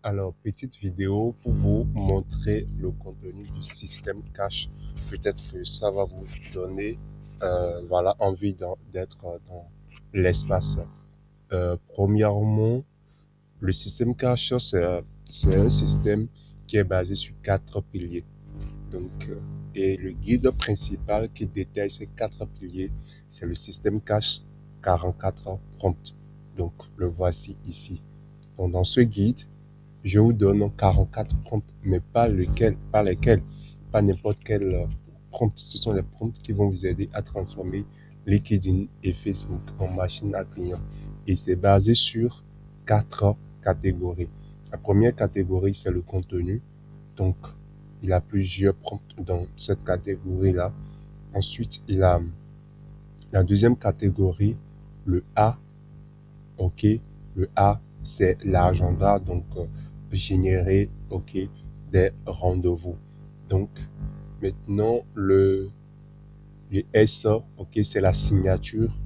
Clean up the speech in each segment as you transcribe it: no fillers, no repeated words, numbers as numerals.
Alors, petite vidéo pour vous montrer le contenu du système cache. Peut-être que ça va vous donner envie d'être dans l'espace. Premièrement, le système cache, c'est un système qui est basé sur 4 piliers. Et le guide principal qui détaille ces 4 piliers, c'est le système cache 44 prompts. Donc, le voici ici. Donc, dans ce guide, je vous donne 44 prompts, mais pas lesquels, pas n'importe quel prompt. Ce sont les prompts qui vont vous aider à transformer LinkedIn et Facebook en machine à clients. Et c'est basé sur 4 catégories. La première catégorie, c'est le contenu. Donc, il a plusieurs prompts dans cette catégorie-là. Ensuite, il a la deuxième catégorie, le A. OK, le A, c'est l'agenda, donc générer des rendez-vous. Donc, maintenant, le S, c'est la signature,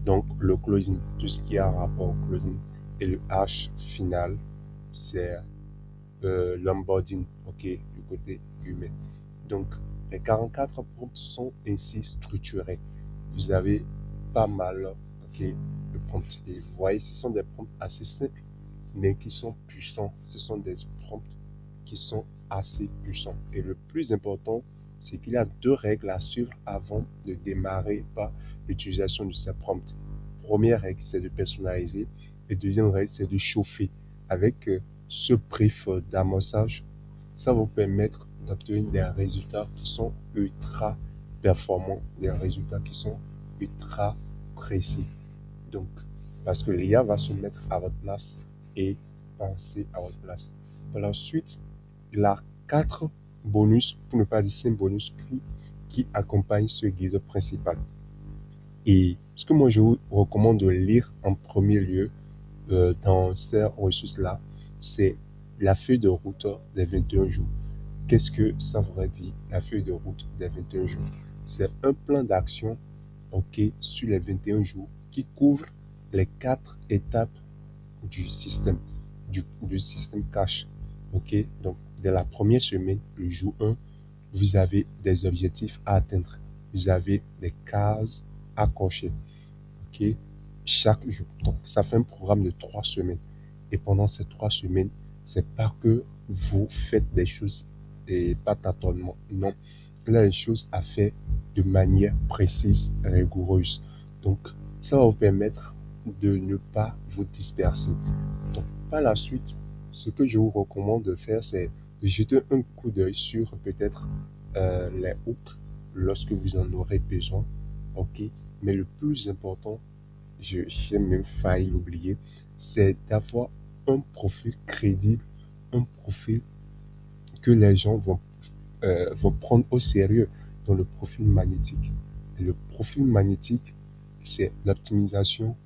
donc le closing, tout ce qui a rapport au closing. Et le H final, c'est l'onboarding, du côté humain. Donc, les 44 prompts sont ainsi structurés. Vous avez pas mal, de prompts. Et vous voyez, ce sont des prompts assez simples, mais qui sont puissants. Ce sont des prompts qui sont assez puissants. Et le plus important, c'est qu'il y a 2 règles à suivre avant de démarrer par l'utilisation de ces prompts. Première règle, c'est de personnaliser. Et deuxième règle, c'est de chauffer. Avec ce brief d'amorçage, ça va vous permettre d'obtenir des résultats qui sont ultra performants, des résultats qui sont ultra précis. Donc, parce que l'IA va se mettre à votre place et penser à votre place. Par la suite, il a 4 bonus, pour ne pas dire 5 bonus, qui accompagnent ce guide principal. Et ce que moi je vous recommande de lire en premier lieu dans ces ressources-là, c'est la feuille de route des 21 jours. Qu'est-ce que ça voudrait dire, la feuille de route des 21 jours? C'est un plan d'action sur les 21 jours qui couvre les 4 étapes du système, du système cache. Donc, dès la première semaine, le jour 1, vous avez des objectifs à atteindre. Vous avez des cases à cocher. Chaque jour. Donc, ça fait un programme de 3 semaines. Et pendant ces 3 semaines, c'est pas que vous faites des choses et pas tâtonnement. Non, il y a des choses à faire de manière précise, rigoureuse. Donc, ça va vous permettre de ne pas vous disperser. Donc, par la suite, ce que je vous recommande de faire, c'est de jeter un coup d'œil sur peut-être les hooks lorsque vous en aurez besoin. Mais le plus important, j'ai même failli l'oublier, c'est d'avoir un profil crédible, un profil que les gens vont prendre au sérieux dans le profil magnétique. Et le profil magnétique, c'est l'optimisation,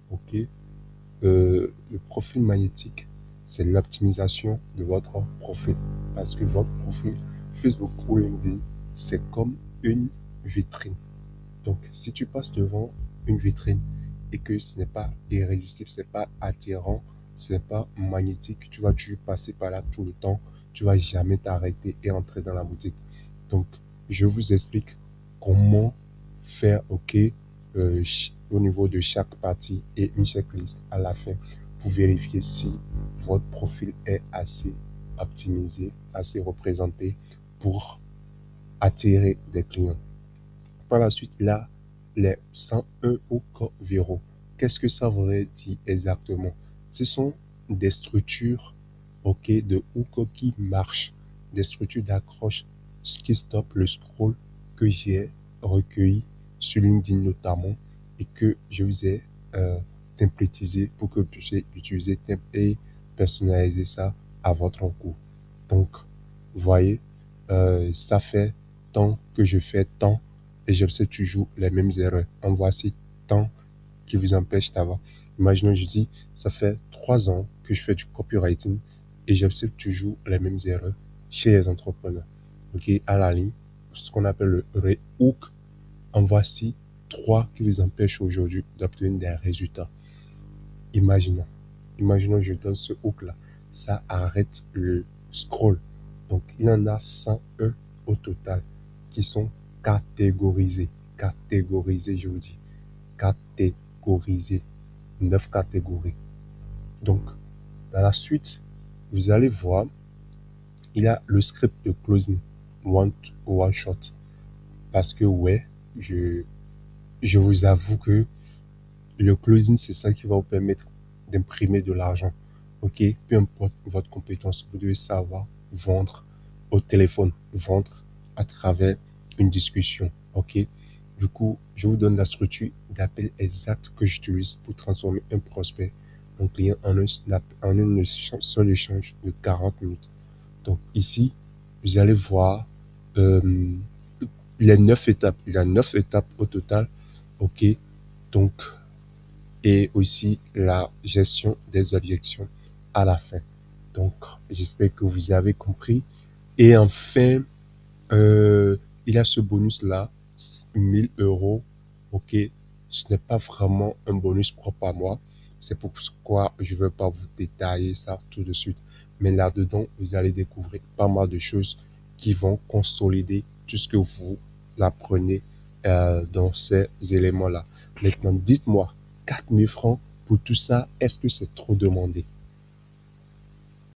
le profil magnétique, c'est l'optimisation de votre profil. Parce que votre profil Facebook ou LinkedIn, c'est comme une vitrine. Donc, si tu passes devant une vitrine et que ce n'est pas irrésistible, ce n'est pas attirant, ce n'est pas magnétique, tu vas toujours passer par là tout le temps, tu vas jamais t'arrêter et entrer dans la boutique. Donc, je vous explique comment faire, au niveau de chaque partie et une checklist à la fin pour vérifier si votre profil est assez optimisé, assez représenté pour attirer des clients. Par la suite, là, les 101 hooks viraux. Qu'est-ce que ça voudrait dire exactement? Ce sont des structures de hooks qui marchent, des structures d'accroche qui stoppent le scroll que j'ai recueilli sur LinkedIn notamment et que je vous ai templétisé pour que vous puissiez utiliser et personnaliser ça à votre goût. Donc, vous voyez, ça fait tant que je fais tant et j'observe toujours les mêmes erreurs. En voici tant qui vous empêche d'avoir. Imaginons, je dis, ça fait 3 ans que je fais du copywriting et j'observe toujours les mêmes erreurs chez les entrepreneurs. À la ligne, ce qu'on appelle le rehook. En voici 3 qui vous empêchent aujourd'hui d'obtenir des résultats. Imaginons, je donne ce hook-là. ça arrête le scroll. Donc, il y en a 101 au total qui sont catégorisés. Catégorisés, je vous dis. Catégorisés. 9 catégories. Donc, dans la suite, vous allez voir, il y a le script de closing, one shot. Parce que, ouais, je vous avoue que le closing, c'est ça qui va vous permettre d'imprimer de l'argent. OK? Peu importe votre compétence, vous devez savoir vendre au téléphone, vendre à travers une discussion. OK? Du coup, je vous donne la structure d'appel exacte que j'utilise pour transformer un prospect, un client, en un seul échange de 40 minutes. Donc ici, vous allez voir euh, les 9 étapes. Il y a 9 étapes au total. OK? Donc, et aussi la gestion des objections à la fin. Donc, j'espère que vous avez compris. Et enfin, il y a ce bonus-là, 1000 euros. OK, ce n'est pas vraiment un bonus propre à moi. C'est pourquoi je ne vais pas vous détailler ça tout de suite. Mais là-dedans, vous allez découvrir pas mal de choses qui vont consolider tout ce que vous apprenez dans ces éléments-là. Maintenant, dites-moi, 4000 francs pour tout ça, est-ce que c'est trop demandé?